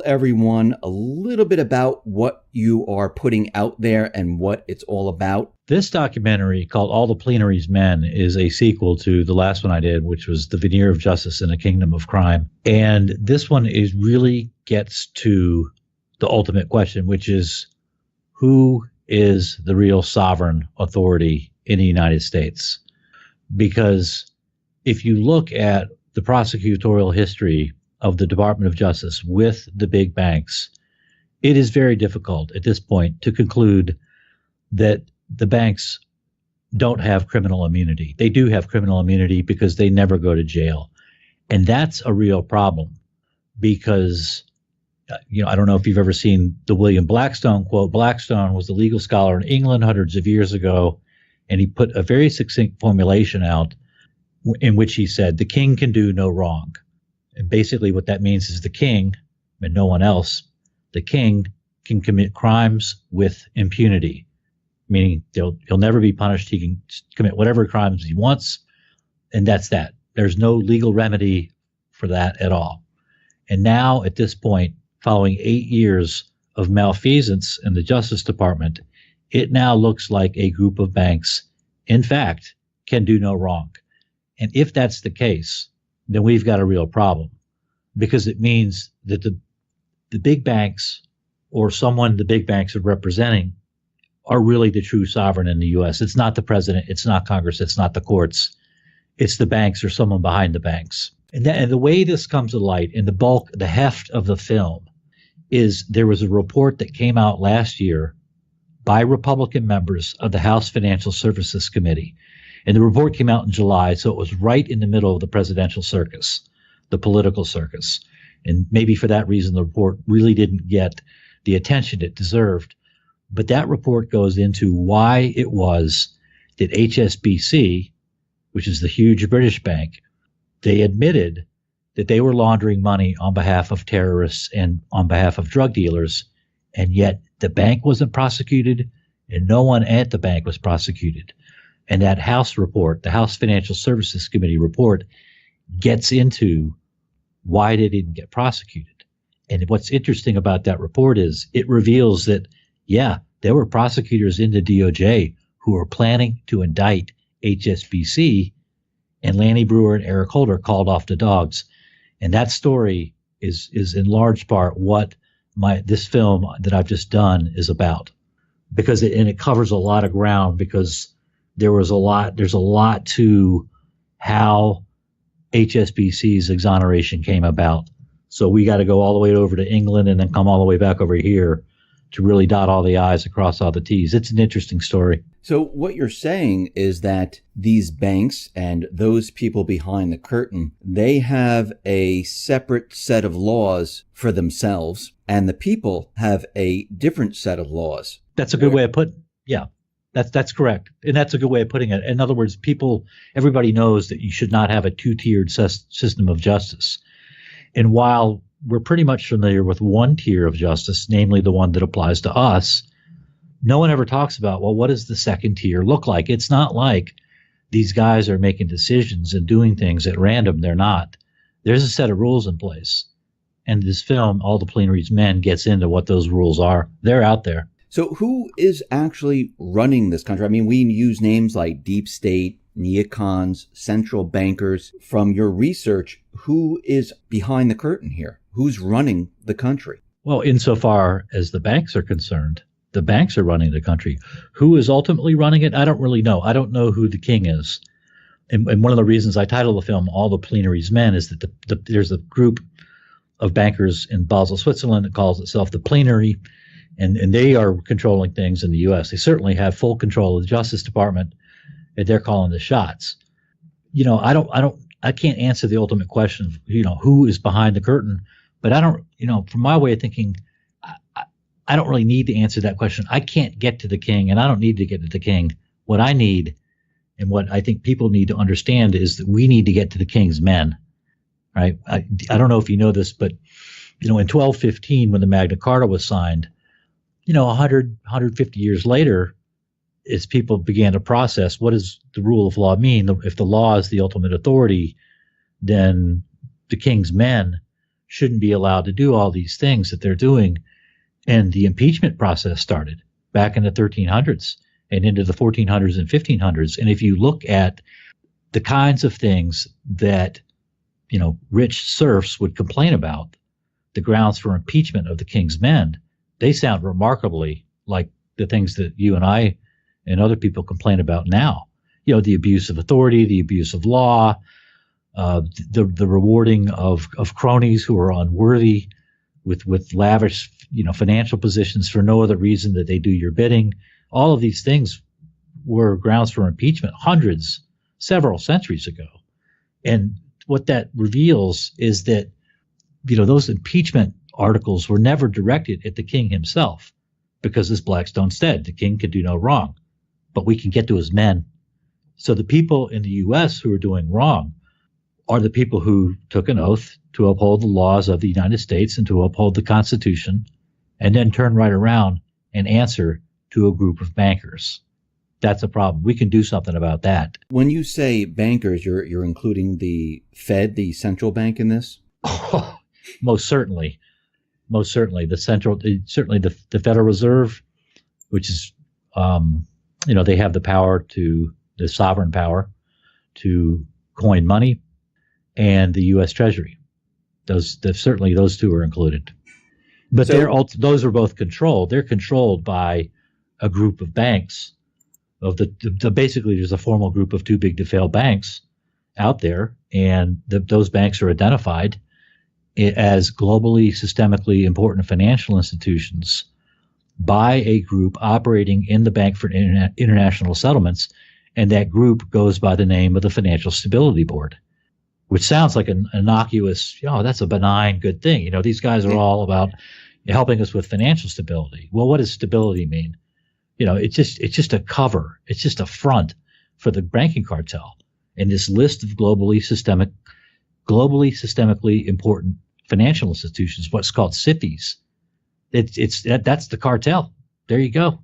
everyone a little bit about what you are putting out there and what it's all about? This documentary called All the Plenary's Men is a sequel to the last one I did, which was The Veneer of Justice in a Kingdom of Crime. And this one is really gets to the ultimate question, which is who is the real sovereign authority in the United States? Because if you look at the prosecutorial history of the Department of Justice with the big banks, it is very difficult at this point to conclude that the banks don't have criminal immunity. They do have criminal immunity because they never go to jail. And that's a real problem because, I don't know if you've ever seen the William Blackstone quote. Blackstone was a legal scholar in England hundreds of years ago, and he put a very succinct formulation out in which he said, the king can do no wrong. And basically what that means is the king, and no one else, the king can commit crimes with impunity, meaning he'll never be punished. He can commit whatever crimes he wants, and that's that. There's no legal remedy for that at all. And now at this point, following 8 years of malfeasance in the Justice Department, it now looks like a group of banks, in fact, can do no wrong. And if that's the case, then we've got a real problem, because it means that the big banks, or someone the big banks are representing, are really the true sovereign in the U.S. It's not the president. It's not Congress. It's not the courts. It's the banks or someone behind the banks. And the way this comes to light in the heft of the film is there was a report that came out last year by Republican members of the House Financial Services Committee. And the report came out in July, so it was right in the middle of the presidential circus, the political circus. And maybe for that reason, the report really didn't get the attention it deserved. But that report goes into why it was that HSBC, which is the huge British bank, they admitted that they were laundering money on behalf of terrorists and on behalf of drug dealers, and yet the bank wasn't prosecuted and no one at the bank was prosecuted. And that House report, the House Financial Services Committee report, gets into why they didn't get prosecuted. And what's interesting about that report is it reveals that, yeah, there were prosecutors in the DOJ who were planning to indict HSBC, and Lanny Brewer and Eric Holder called off the dogs. And that story is in large part what this film that I've just done is about, because it covers a lot of ground, because there's a lot to how HSBC's exoneration came about. So we got to go all the way over to England and then come all the way back over here to really dot all the I's and cross all the T's. It's an interesting story. So what you're saying is that these banks and those people behind the curtain, they have a separate set of laws for themselves, and the people have a different set of laws. That's a good way of putting. Yeah, that's correct. And that's a good way of putting it. In other words, everybody knows that you should not have a two-tiered system of justice. And while we're pretty much familiar with one tier of justice, namely the one that applies to us, no one ever talks about, well, what does the second tier look like? It's not like these guys are making decisions and doing things at random. They're not. There's a set of rules in place. And this film, All the Plenary's Men, gets into what those rules are. They're out there. So who is actually running this country? I mean, we use names like deep state, neocons, central bankers. From your research, who is behind the curtain here? Who's running the country? Well, insofar as the banks are concerned, the banks are running the country. Who is ultimately running it? I don't really know. I don't know who the king is. And one of the reasons I titled the film All the Plenary's Men is that there's a group of bankers in Basel, Switzerland that calls itself the Plenary, and they are controlling things in the U.S. They certainly have full control of the Justice Department, and they're calling the shots. I can't answer the ultimate question of, who is behind the curtain, but I don't, from my way of thinking, I don't really need to answer that question. I can't get to the king, and I don't need to get to the king. What I need, and what I think people need to understand, is that we need to get to the king's men, right? I don't know if you know this, but, in 1215, when the Magna Carta was signed, 150 years later, as people began to process, what does the rule of law mean? If the law is the ultimate authority, then the king's men shouldn't be allowed to do all these things that they're doing. And the impeachment process started back in the 1300s and into the 1400s and 1500s. And if you look at the kinds of things that, rich serfs would complain about, the grounds for impeachment of the king's men, they sound remarkably like the things that you and I and other people complain about now. The abuse of authority, the abuse of law, the rewarding of cronies who are unworthy with lavish, financial positions for no other reason that they do your bidding. All of these things were grounds for impeachment several centuries ago. And what that reveals is that, those impeachment articles were never directed at the king himself, because as Blackstone said, the king could do no wrong, but we can get to his men. So the people in the U.S. who are doing wrong are the people who took an oath to uphold the laws of the United States and to uphold the Constitution, and then turn right around and answer to a group of bankers. That's a problem. We can do something about that. When you say bankers, you're including the Fed, the central bank, in this? Oh, most certainly. Certainly the Federal Reserve, which is, they have the sovereign power to coin money, and the U.S. Treasury. Those two are included. But those are both controlled. They're controlled by a group of banks. Basically, there's a formal group of too big to fail banks out there, and those banks are identified as globally, systemically important financial institutions by a group operating in the Bank for International Settlements, and that group goes by the name of the Financial Stability Board, which sounds like an innocuous, that's a benign, good thing. These guys are all about helping us with financial stability. Well, what does stability mean? It's just a cover. It's just a front for the banking cartel. And this list of globally systemically important financial institutions, what's called SIFIs, that's the cartel. There you go.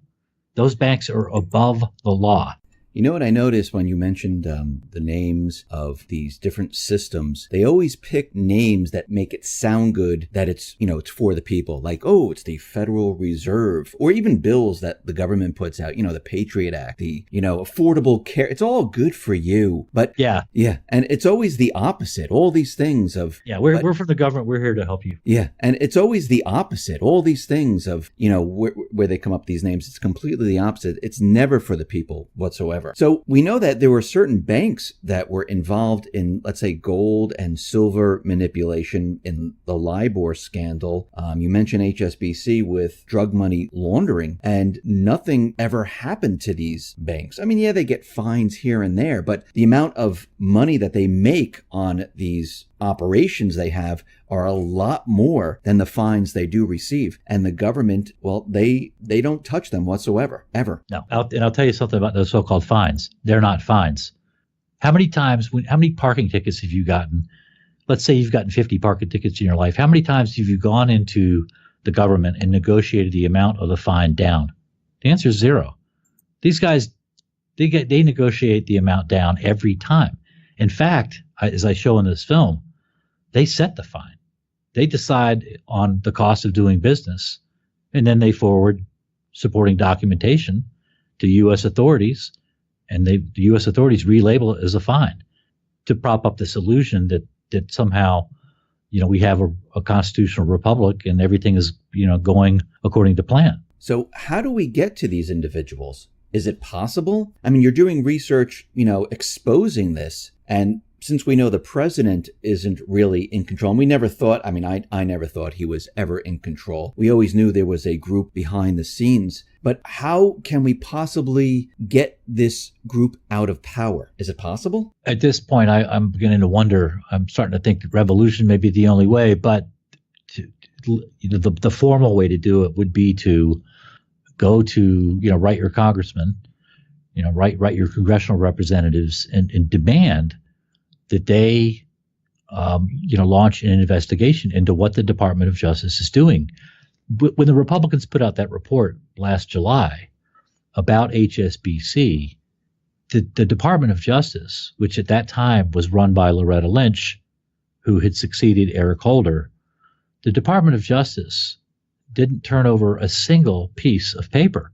Those banks are above the law. You know what I noticed when you mentioned the names of these different systems? They always pick names that make it sound good, that it's, it's for the people. Like, it's the Federal Reserve, or even bills that the government puts out, the Patriot Act, the, Affordable Care. It's all good for you. But yeah. And it's always the opposite. All these things of. Yeah, we're from the government. We're here to help you. Yeah. And it's always the opposite. All these things of, where they come up these names, it's completely the opposite. It's never for the people whatsoever. So we know that there were certain banks that were involved in, let's say, gold and silver manipulation in the LIBOR scandal. You mentioned HSBC with drug money laundering, and nothing ever happened to these banks. I mean, yeah, they get fines here and there, but the amount of money that they make on these operations they have are a lot more than the fines they do receive. And the government, well, they don't touch them whatsoever, ever. No. And I'll tell you something about those so-called fines. They're not fines. How many parking tickets have you gotten? Let's say you've gotten 50 parking tickets in your life. How many times have you gone into the government and negotiated the amount of the fine down? The answer is 0. These guys, they negotiate the amount down every time. In fact, as I show in this film, they set the fine. They decide on the cost of doing business, and then they forward supporting documentation to U.S. authorities, and the U.S. authorities relabel it as a fine to prop up this illusion that somehow, we have a constitutional republic and everything is, going according to plan. So how do we get to these individuals? Is it possible? I mean, you're doing research, exposing this, and since we know the president isn't really in control, and we never thought, I never thought he was ever in control. We always knew there was a group behind the scenes. But how can we possibly get this group out of power? Is it possible? At this point, I'm beginning to wonder. I'm starting to think that revolution may be the only way, but the formal way to do it would be to go to, write your congressman, write your congressional representatives and demand that they, launch an investigation into what the Department of Justice is doing. When the Republicans put out that report last July about HSBC, the Department of Justice, which at that time was run by Loretta Lynch, who had succeeded Eric Holder, the Department of Justice didn't turn over a single piece of paper.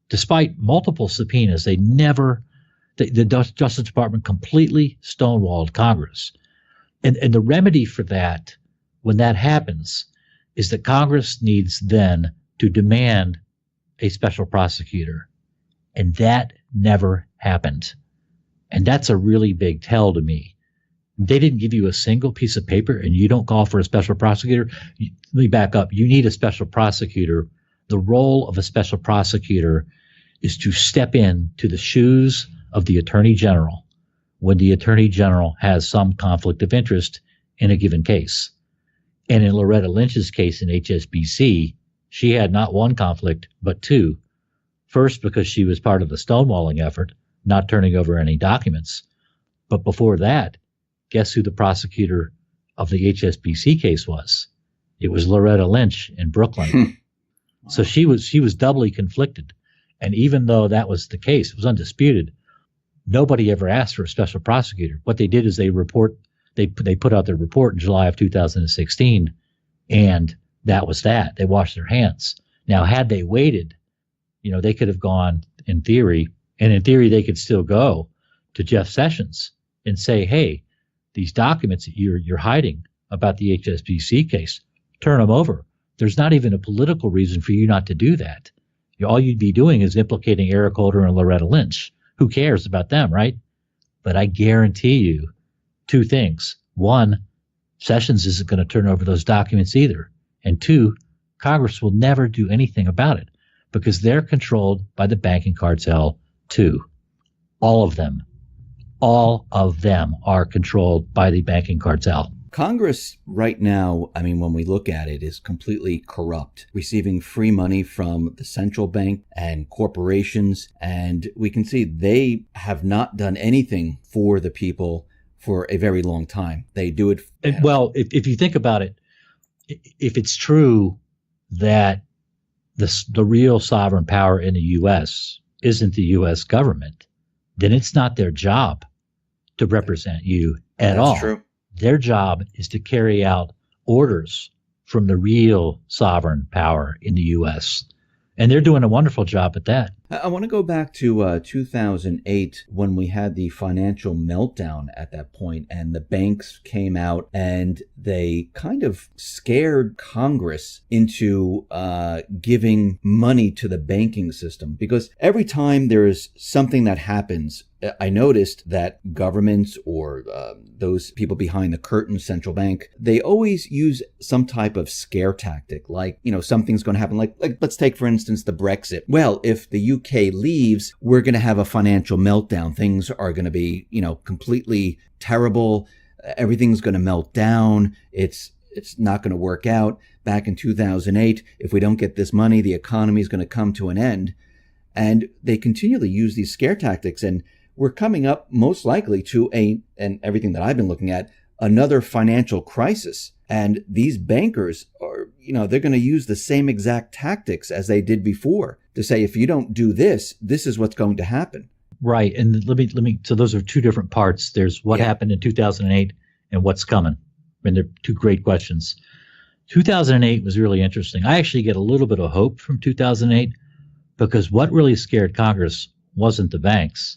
Despite multiple subpoenas, the Justice Department completely stonewalled Congress. And the remedy for that, when that happens, is that Congress needs then to demand a special prosecutor. And that never happened. And that's a really big tell to me. They didn't give you a single piece of paper and you don't call for a special prosecutor. Let me back up. You need a special prosecutor. The role of a special prosecutor is to step in to the shoes of the Attorney General when the Attorney General has some conflict of interest in a given case. And in Loretta Lynch's case in HSBC, she had not one conflict, but two. First, because she was part of the stonewalling effort, not turning over any documents. But before that, guess who the prosecutor of the HSBC case was? It was Loretta Lynch in Brooklyn. So she was doubly conflicted. And even though that was the case, it was undisputed, nobody ever asked for a special prosecutor. What they did is they put out their report in July of 2016, and that was that. They washed their hands. Now, had they waited, they could have gone in theory, and in theory they could still go to Jeff Sessions and say, hey, these documents that you're hiding about the HSBC case, turn them over. There's not even a political reason for you not to do that. All you'd be doing is implicating Eric Holder and Loretta Lynch. Who cares about them, right? But I guarantee you two things. One, Sessions isn't going to turn over those documents either. And two, Congress will never do anything about it because they're controlled by the banking cartel too. All of them are controlled by the banking cartel. Congress right now, when we look at it, is completely corrupt, receiving free money from the central bank and corporations. And we can see they have not done anything for the people for a very long time. They do it. Well, if you think about it, if it's true that the real sovereign power in the U.S. isn't the U.S. government, then it's not their job to represent you at all. That's true. Their job is to carry out orders from the real sovereign power in the U.S. And they're doing a wonderful job at that. I want to go back to 2008 when we had the financial meltdown at that point, and the banks came out and they kind of scared Congress into giving money to the banking system. Because every time there is something that happens, I noticed that governments or those people behind the curtain, central bank, they always use some type of scare tactic, like, something's going to happen. Like let's take, for instance, the Brexit. Well, if the UK leaves, we're going to have a financial meltdown. Things are going to be, completely terrible. Everything's going to melt down. It's not going to work out. Back in 2008, if we don't get this money, the economy is going to come to an end. And they continually use these scare tactics. And we're coming up most likely to and everything that I've been looking at, another financial crisis. And these bankers are, they're going to use the same exact tactics as they did before to say, if you don't do this, this is what's going to happen. Right. And let me, so those are two different parts. There's what happened in 2008 and what's coming. And they're two great questions. 2008 was really interesting. I actually get a little bit of hope from 2008 because what really scared Congress wasn't the banks.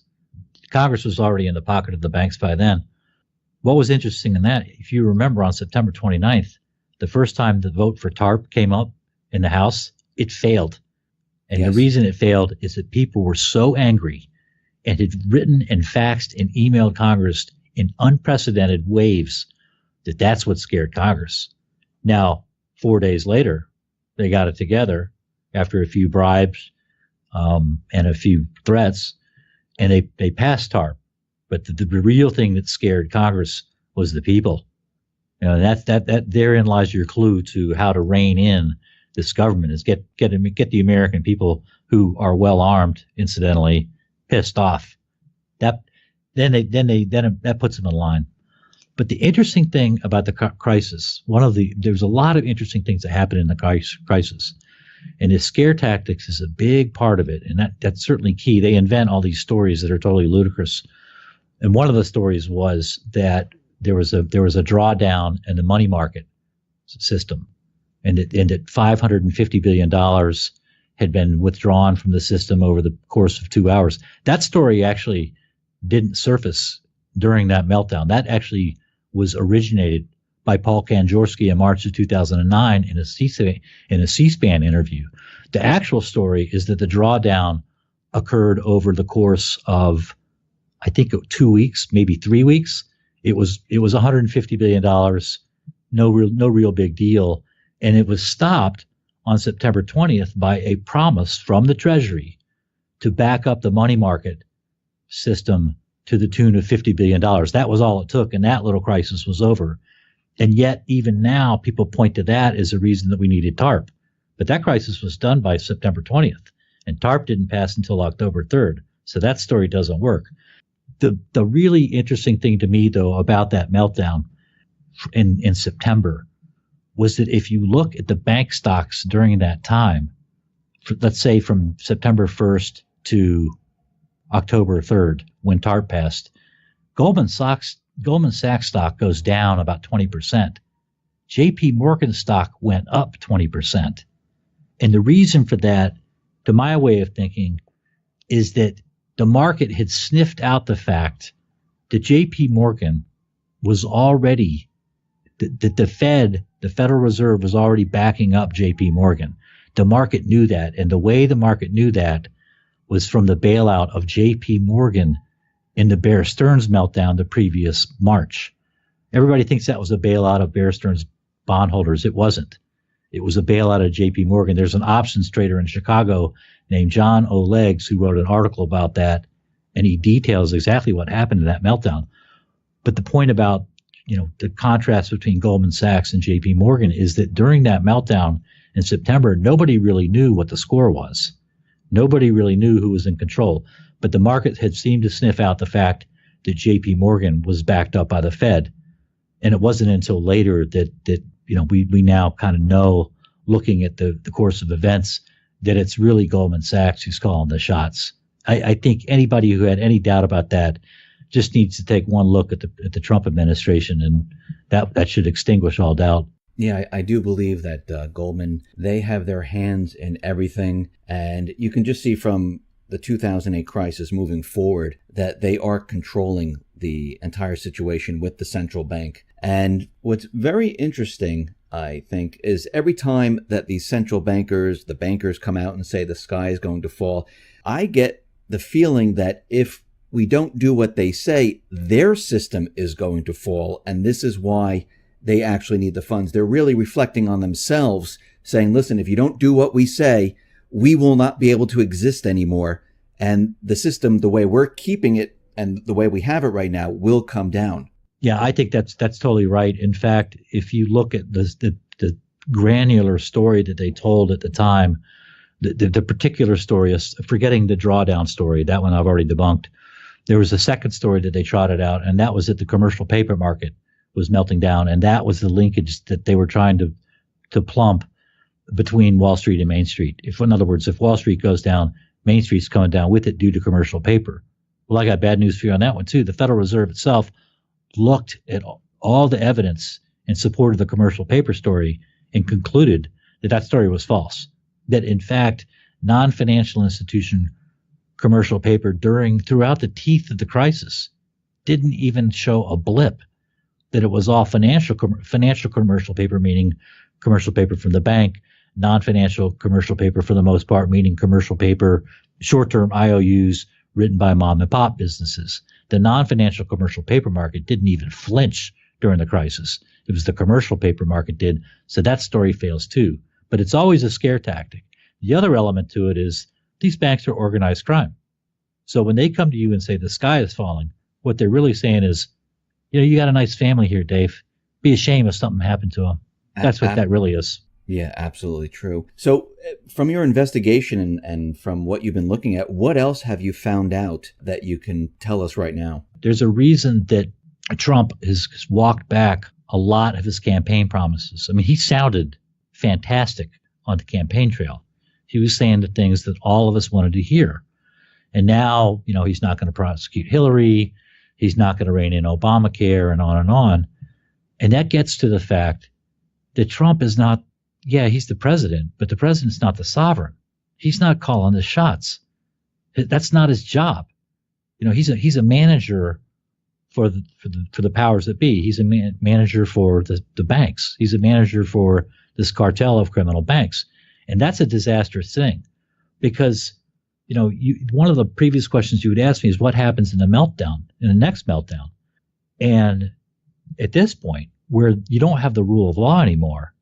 Congress was already in the pocket of the banks by then. What was interesting in that, if you remember on September 29th, the first time the vote for TARP came up in the House, it failed. And the reason it failed is that people were so angry and had written and faxed and emailed Congress in unprecedented waves that that's what scared Congress. Now, 4 days later, they got it together after a few bribes and a few threats, and they passed TARP. But the real thing that scared Congress was the people. That therein lies your clue to how to rein in this government, is get the American people, who are well armed, incidentally, pissed off. That puts them in line. But the interesting thing about the crisis, there's a lot of interesting things that happen in the crisis. And the scare tactics is a big part of it. And that's certainly key. They invent all these stories that are totally ludicrous. And one of the stories was that there was a drawdown in the money market system. and that $550 billion had been withdrawn from the system over the course of 2 hours. That story actually didn't surface during that meltdown. That actually was originated by Paul Kanjorski in March of 2009 in a C-SPAN interview. The actual story is that the drawdown occurred over the course of, I think, 2 weeks, maybe 3 weeks. It was $150 billion, no real big deal, and it was stopped on September 20th by a promise from the Treasury to back up the money market system to the tune of $50 billion. That was all it took, and that little crisis was over. And yet, even now, people point to that as a reason that we needed TARP. But that crisis was done by September 20th, and TARP didn't pass until October 3rd. So that story doesn't work. The really interesting thing to me, though, about that meltdown in September was that if you look at the bank stocks during that time, let's say from September 1st to October 3rd, when TARP passed, Goldman Sachs stock goes down about 20%. JP Morgan stock went up 20%. And the reason for that, to my way of thinking, is that the market had sniffed out the fact that JP Morgan was already, that the Fed, the Federal Reserve, was already backing up JP Morgan. The market knew that. And the way the market knew that was from the bailout of JP Morgan in the Bear Stearns meltdown the previous March. Everybody thinks that was a bailout of Bear Stearns bondholders. It wasn't. It was a bailout of JP Morgan. There's an options trader in Chicago named John O'Legs who wrote an article about that, and he details exactly what happened in that meltdown. But the point about, the contrast between Goldman Sachs and JP Morgan is that during that meltdown in September, nobody really knew what the score was. Nobody really knew who was in control. But the market had seemed to sniff out the fact that JP Morgan was backed up by the Fed. And it wasn't until later that we now kind of know, looking at the course of events, that it's really Goldman Sachs who's calling the shots. I think anybody who had any doubt about that just needs to take one look at the Trump administration, and that should extinguish all doubt. Yeah, I do believe that Goldman, they have their hands in everything. And you can just see from the 2008 crisis moving forward that they are controlling the entire situation with the central bank. And what's very interesting, I think, is every time that these central bankers, the bankers, come out and say the sky is going to fall, I get the feeling that if we don't do what they say, their system is going to fall. And this is why they actually need the funds. They're really reflecting on themselves, saying, listen, if you don't do what we say, we will not be able to exist anymore. And the system, the way we're keeping it and the way we have it right now, will come down. Yeah, I think that's totally right. In fact, if you look at the granular story that they told at the time, the particular story is, forgetting the drawdown story, that one I've already debunked. There was a second story that they trotted out, and that was that the commercial paper market was melting down, and that was the linkage that they were trying to plump between Wall Street and Main Street. In other words, if Wall Street goes down, Main Street's coming down with it due to commercial paper. Well, I got bad news for you on that one too. The Federal Reserve itself looked at all the evidence in support of the commercial paper story and concluded that story was false. That in fact, non-financial institution commercial paper throughout the teeth of the crisis didn't even show a blip. That it was all financial commercial paper, meaning commercial paper from the bank, non-financial commercial paper for the most part, meaning commercial paper, short-term IOUs written by mom and pop businesses. The non-financial commercial paper market didn't even flinch during the crisis. It was the commercial paper market did. So that story fails too. But it's always a scare tactic. The other element to it is these banks are organized crime. So when they come to you and say the sky is falling, what they're really saying is, you got a nice family here, Dave. Be a shame if something happened to them. That's what that really is. Yeah, absolutely true. So from your investigation and from what you've been looking at, what else have you found out that you can tell us right now? There's a reason that Trump has walked back a lot of his campaign promises. I mean, he sounded fantastic on the campaign trail. He was saying the things that all of us wanted to hear. And now, he's not going to prosecute Hillary. He's not going to rein in Obamacare and on and on. And that gets to the fact that Trump is not Yeah, he's the president, but the president's not the sovereign. He's not calling the shots. That's not his job. He's a manager for the powers that be. He's a manager for the banks. He's a manager for this cartel of criminal banks, and that's a disastrous thing, because one of the previous questions you would ask me is what happens in the next meltdown, and at this point where you don't have the rule of law anymore,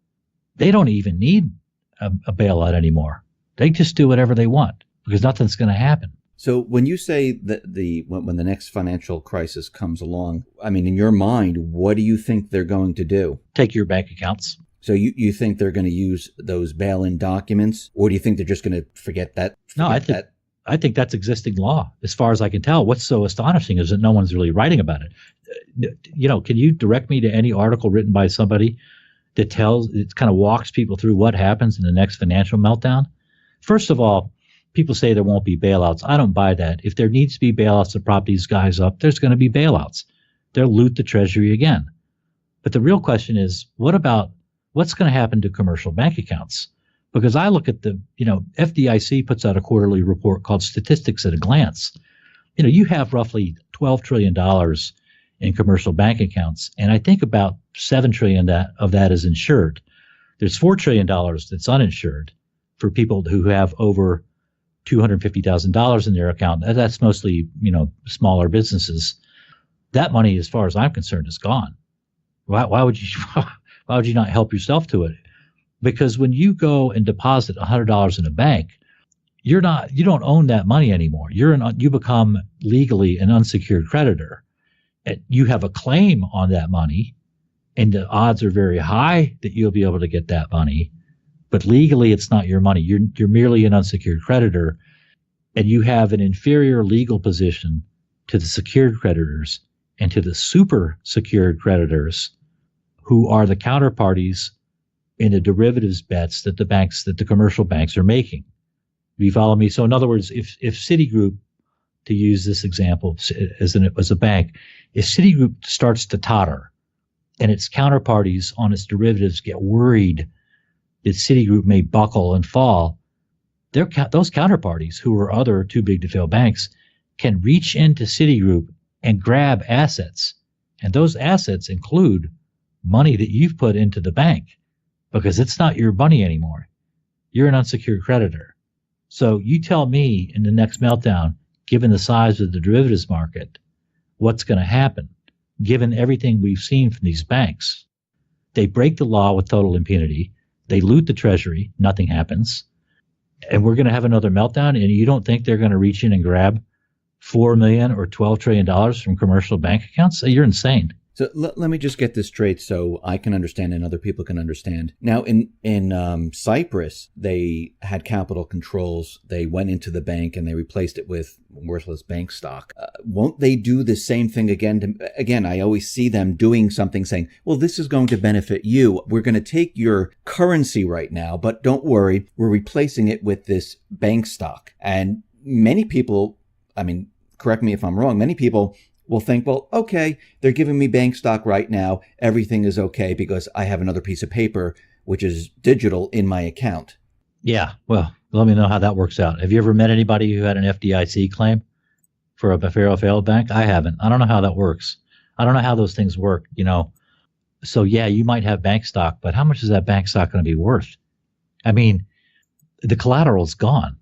they don't even need a bailout anymore. They just do whatever they want because nothing's going to happen. So when you say that when the next financial crisis comes along, I mean, in your mind, what do you think they're going to do? Take your bank accounts. So you think they're going to use those bail-in documents, or do you think they're just going to forget that? No, I think that's existing law. As far as I can tell, what's so astonishing is that no one's really writing about it. Can you direct me to any article written by somebody that kind of walks people through what happens in the next financial meltdown? First of all, people say there won't be bailouts. I don't buy that. If there needs to be bailouts to prop these guys up, there's going to be bailouts. They'll loot the Treasury again. But the real question is, what's going to happen to commercial bank accounts? Because I look at FDIC puts out a quarterly report called Statistics at a Glance. You have roughly $12 trillion in commercial bank accounts, and I think about $7 trillion of that is insured. There's $4 trillion that's uninsured for people who have over $250,000 in their account. That's mostly, smaller businesses. That money, as far as I'm concerned, is gone. Why would you not help yourself to it? Because when you go and deposit $100 in a bank, you don't own that money anymore. You become legally an unsecured creditor. And you have a claim on that money, and the odds are very high that you'll be able to get that money. But legally, it's not your money. You're merely an unsecured creditor, and you have an inferior legal position to the secured creditors and to the super secured creditors, who are the counterparties in the derivatives bets that the commercial banks are making. Do you follow me? So in other words, if Citigroup, to use this example as a bank, if Citigroup starts to totter and its counterparties on its derivatives get worried that Citigroup may buckle and fall, those counterparties, who are other too big to fail banks, can reach into Citigroup and grab assets. And those assets include money that you've put into the bank, because it's not your money anymore. You're an unsecured creditor. So you tell me in the next meltdown, given the size of the derivatives market, what's going to happen, given everything we've seen from these banks. They break the law with total impunity. They loot the Treasury. Nothing happens. And we're going to have another meltdown, and you don't think they're going to reach in and grab $4 million or $12 trillion from commercial bank accounts? You're insane. So let me just get this straight so I can understand and other people can understand. Now, in Cyprus, they had capital controls. They went into the bank and they replaced it with worthless bank stock. Won't they do the same thing again? Again, I always see them doing something saying, well, this is going to benefit you. We're going to take your currency right now, but don't worry, we're replacing it with this bank stock. And many people, correct me if I'm wrong, many people will think, well, okay, they're giving me bank stock right now. Everything is okay because I have another piece of paper, which is digital, in my account. Yeah, well, let me know how that works out. Have you ever met anybody who had an FDIC claim for a failed bank? I haven't. I don't know how that works. I don't know how those things work, So yeah, you might have bank stock, but how much is that bank stock going to be worth? The collateral's gone.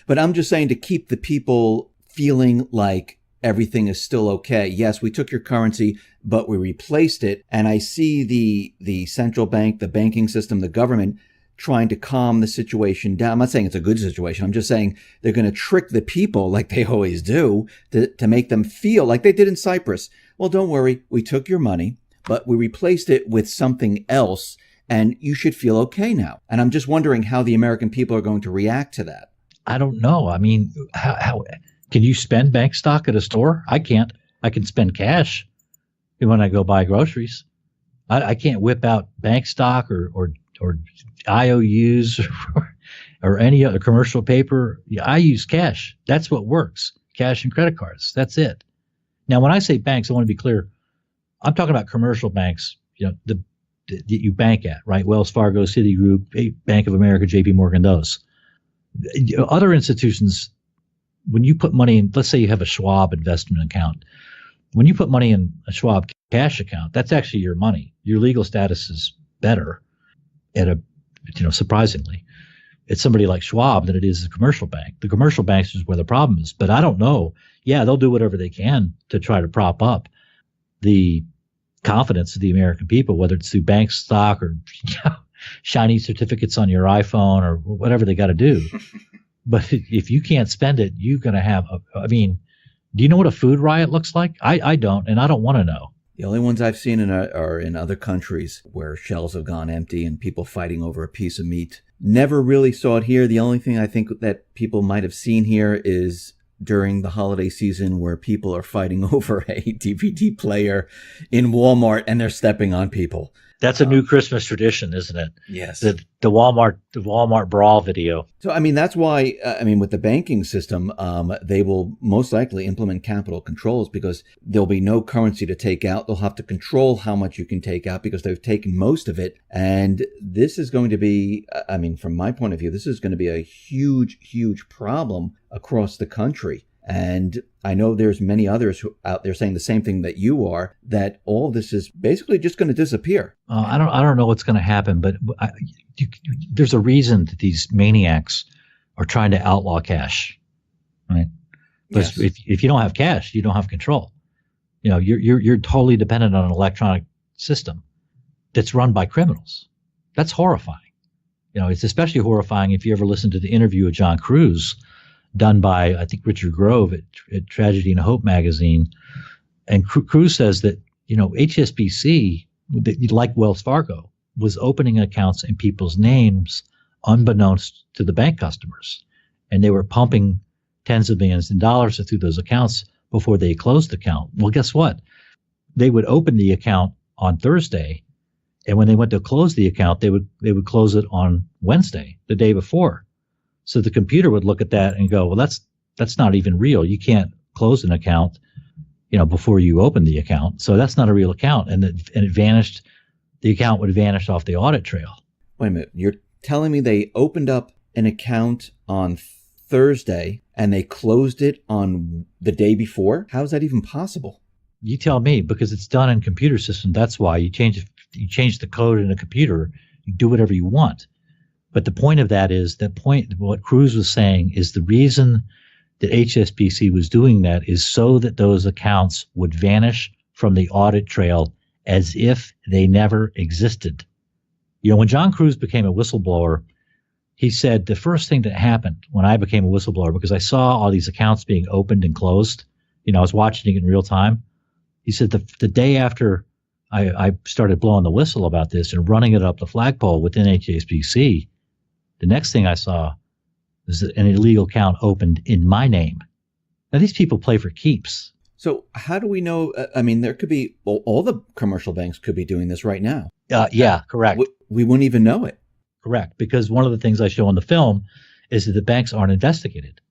But I'm just saying, to keep the people feeling like everything is still okay. Yes, we took your currency, but we replaced it. And I see the central bank, the banking system, the government trying to calm the situation down. I'm not saying it's a good situation. I'm just saying they're going to trick the people, like they always do, to make them feel like they did in Cyprus. Well, don't worry. We took your money, but we replaced it with something else, and you should feel okay now. And I'm just wondering how the American people are going to react to that. I don't know. How can you spend bank stock at a store? I can't. I can spend cash when I go buy groceries. I can't whip out bank stock or IOUs or any other commercial paper. I use cash. That's what works. Cash and credit cards. That's it. Now, when I say banks, I want to be clear. I'm talking about commercial banks. The that you bank at, right? Wells Fargo, Citigroup, Bank of America, JP Morgan, those. Other institutions, when you put money in, let's say you have a Schwab investment account. When you put money in a Schwab cash account, that's actually your money. Your legal status is better surprisingly, it's somebody like Schwab than it is a commercial bank. The commercial banks is where the problem is. But I don't know. Yeah, they'll do whatever they can to try to prop up the confidence of the American people, whether it's through bank stock or shiny certificates on your iPhone or whatever they got to do. But if you can't spend it, you're going to have do you know what a food riot looks like? I don't, and I don't want to know. The only ones I've seen are in other countries where shelves have gone empty and people fighting over a piece of meat. Never really saw it here. The only thing I think that people might have seen here is during the holiday season where people are fighting over a DVD player in Walmart and they're stepping on people. That's a new Christmas tradition, isn't it? Yes. The Walmart brawl video. So, that's why, with the banking system, they will most likely implement capital controls because there'll be no currency to take out. They'll have to control how much you can take out because they've taken most of it. And this is going to be, from my point of view, this is going to be a huge, huge problem across the country. And I know there's many others who out there saying the same thing that you are, that all of this is basically just going to disappear. I don't know what's going to happen, but there's a reason that these maniacs are trying to outlaw cash, right? Because if you don't have cash, you don't have control. You're totally dependent on an electronic system that's run by criminals. That's horrifying. It's especially horrifying if you ever listen to the interview of John Cruz done by, I think, Richard Grove at Tragedy and Hope magazine. And Cruz says that, HSBC, like Wells Fargo, was opening accounts in people's names unbeknownst to the bank customers. And they were pumping tens of millions of dollars through those accounts before they closed the account. Well, guess what? They would open the account on Thursday. And when they went to close the account, they would close it on Wednesday, the day before. So the computer would look at that and go, well, that's not even real. You can't close an account, before you open the account. So that's not a real account. And it vanished. The account would vanish off the audit trail. Wait a minute. You're telling me they opened up an account on Thursday and they closed it on the day before? How is that even possible? You tell me, because it's done in computer system. That's why you change the code in a computer. You do whatever you want. But the point of that is what Cruz was saying is the reason that HSBC was doing that is so that those accounts would vanish from the audit trail as if they never existed. When John Cruz became a whistleblower, he said the first thing that happened when I became a whistleblower, because I saw all these accounts being opened and closed, I was watching it in real time. He said the day after I started blowing the whistle about this and running it up the flagpole within HSBC, the next thing I saw was an illegal account opened in my name. Now, these people play for keeps. So how do we know? There could be, all the commercial banks could be doing this right now. Yeah, correct. We wouldn't even know it. Correct. Because one of the things I show in the film is that the banks aren't investigated.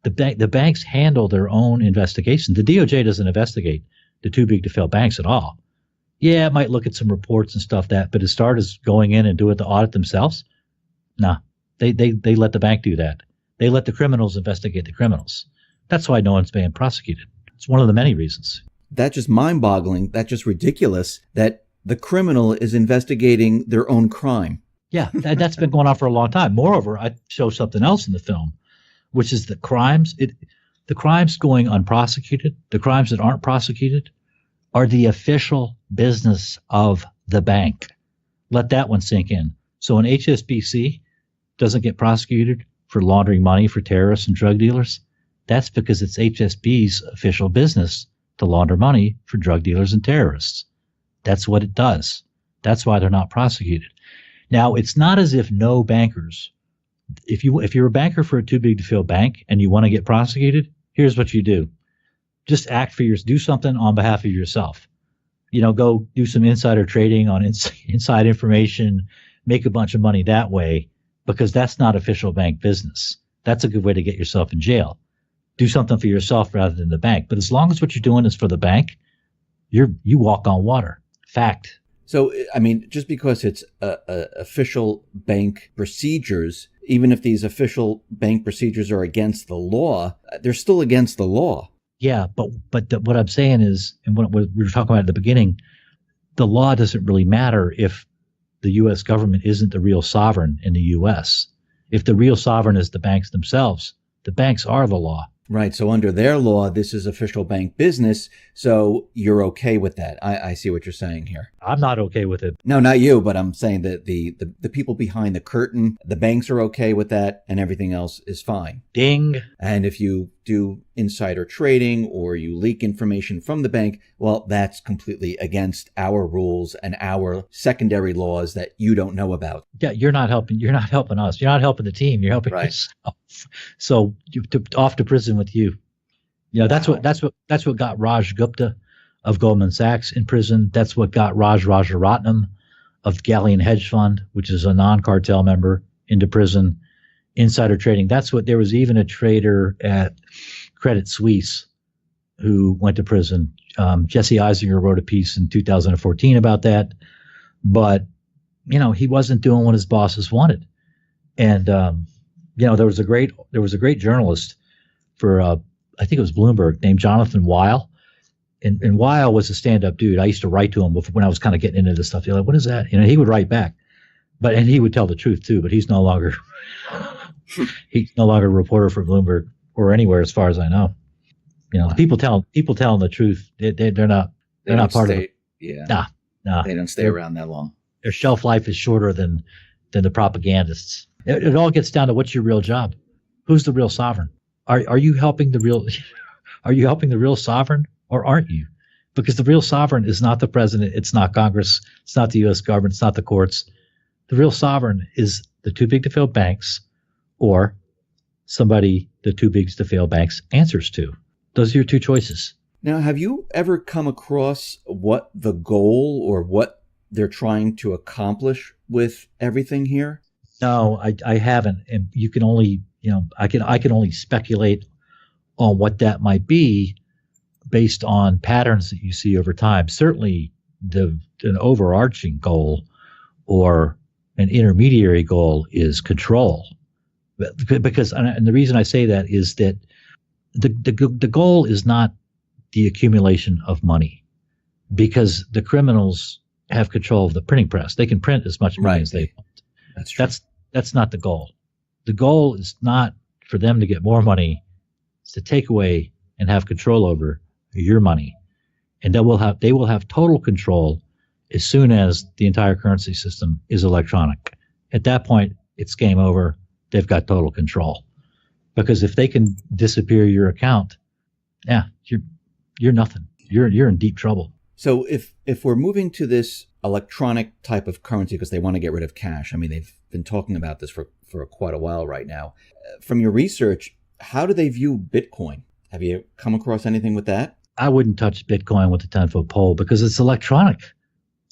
The banks handle their own investigation. The DOJ doesn't investigate the too big to fail banks at all. Yeah, it might look at some reports and stuff but as far as going in and doing the audit themselves, no. They let the bank do that. They let the criminals investigate the criminals. That's why no one's being prosecuted. It's one of the many reasons. That's just mind-boggling. That's just ridiculous that the criminal is investigating their own crime. Yeah, that's been going on for a long time. Moreover, I show something else in the film, which is the crimes going unprosecuted, the crimes that aren't prosecuted, are the official business of the bank. Let that one sink in. So an HSBC doesn't get prosecuted for laundering money for terrorists and drug dealers. That's because it's HSBC's official business to launder money for drug dealers and terrorists. That's what it does. That's why they're not prosecuted. Now, it's not as if no bankers, if you're a banker for a too big to fail bank and you want to get prosecuted, here's what you do. Just do something on behalf of yourself. Go do some insider trading on inside information, make a bunch of money that way, because that's not official bank business. That's a good way to get yourself in jail. Do something for yourself rather than the bank. But as long as what you're doing is for the bank, you walk on water. Fact. So, I mean, just because it's official bank procedures, even if these official bank procedures are against the law, they're still against the law. Yeah, what I'm saying is, and what we were talking about at the beginning, the law doesn't really matter if the U.S. government isn't the real sovereign in the U.S. If the real sovereign is the banks themselves, the banks are the law. Right. So under their law, this is official bank business. So you're okay with that. I see what you're saying here. I'm not okay with it. No, not you, but I'm saying that the people behind the curtain, the banks are okay with that, and everything else is fine. Ding. And if you do insider trading or you leak information from the bank, well, that's completely against our rules and our secondary laws that you don't know about. Yeah, you're not helping us. You're not helping the team. You're helping yourself. So off to prison with you. You know, that's what got Raj Gupta of Goldman Sachs in prison. That's what got Raj Rajaratnam of Galleon Hedge Fund, which is a non-cartel member, into prison. Insider trading. There was even a trader at Credit Suisse who went to prison. Jesse Eisinger wrote a piece in 2014 about that, but he wasn't doing what his bosses wanted. And there was a great journalist for I think it was Bloomberg named Jonathan Weil, and Weil was a stand-up dude. I used to write to him when I was kind of getting into this stuff. You're like, what is that? He would write back, and he would tell the truth too. But he's no longer a reporter for Bloomberg or anywhere, as far as I know. People telling the truth, they're not part of it. Yeah, nah, they don't stay around that long. Their shelf life is shorter than the propagandists. It all gets down to what's your real job. Who's the real sovereign? Are you helping the real sovereign, or aren't you? Because the real sovereign is not the president, it's not Congress, it's not the U.S. government, it's not the courts. The real sovereign is the too big to fail banks, or somebody the too big to fail banks answers to. Those are your two choices. Now, have you ever come across what the goal or what they're trying to accomplish with everything here? No, I haven't. And you can only, I can only speculate on what that might be based on patterns that you see over time. Certainly an overarching goal or an intermediary goal is control. Because, and the reason I say that is that the goal is not the accumulation of money, because the criminals have control of the printing press. They can print as much money as they want. That's true. That's not the goal. The goal is not for them to get more money. It's to take away and have control over your money. And they will have total control as soon as the entire currency system is electronic. At that point, it's game over. They've got total control. Because if they can disappear your account, you're nothing. You're in deep trouble. So if we're moving to this electronic type of currency because they want to get rid of cash, I mean, they've been talking about this for quite a while right now. From your research, how do they view Bitcoin? Have you come across anything with that? I wouldn't touch Bitcoin with a 10-foot pole because it's electronic.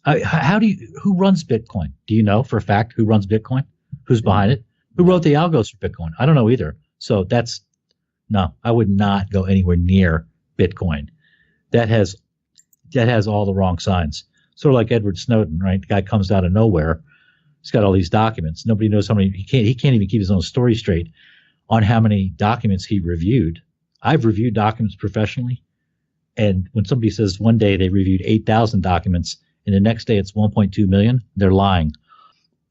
Who runs Bitcoin? Do you know for a fact who runs Bitcoin? Who's behind it? Who wrote the algos for Bitcoin? I don't know either. So I would not go anywhere near Bitcoin. That has all the wrong signs. Sort of like Edward Snowden, right? The guy comes out of nowhere. He's got all these documents. Nobody knows how many. He can't even keep his own story straight on how many documents he reviewed. I've reviewed documents professionally, and when somebody says one day they reviewed 8,000 documents and the next day it's 1.2 million, they're lying.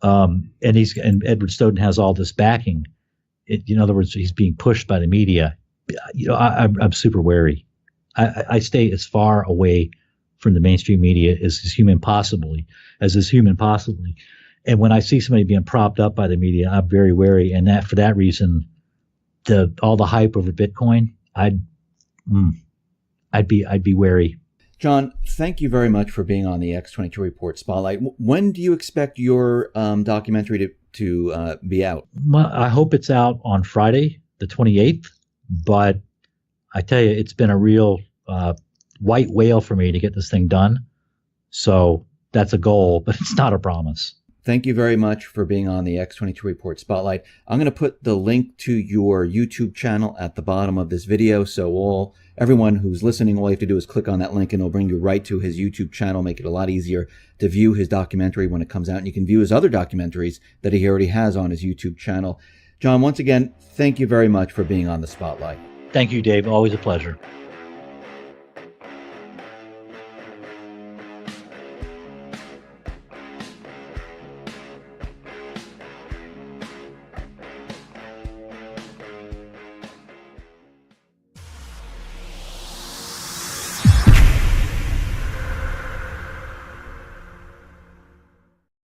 And Edward Snowden has all this backing. In other words, he's being pushed by the media. I'm super wary. I stay as far away from the mainstream media as is human possibly. And when I see somebody being propped up by the media, I'm very wary. And for that reason, all the hype over Bitcoin, I'd be wary. John, thank you very much for being on the X22 Report Spotlight. When do you expect your documentary to be out? Well, I hope it's out on Friday, the 28th. But I tell you, it's been a real white whale for me to get this thing done. So that's a goal, but it's not a promise. Thank you very much for being on the X22 Report Spotlight. I'm going to put the link to your YouTube channel at the bottom of this video so everyone who's listening, all you have to do is click on that link and it'll bring you right to his YouTube channel, make it a lot easier to view his documentary when it comes out. And you can view his other documentaries that he already has on his YouTube channel. John, once again, thank you very much for being on the Spotlight. Thank you, Dave. Always a pleasure.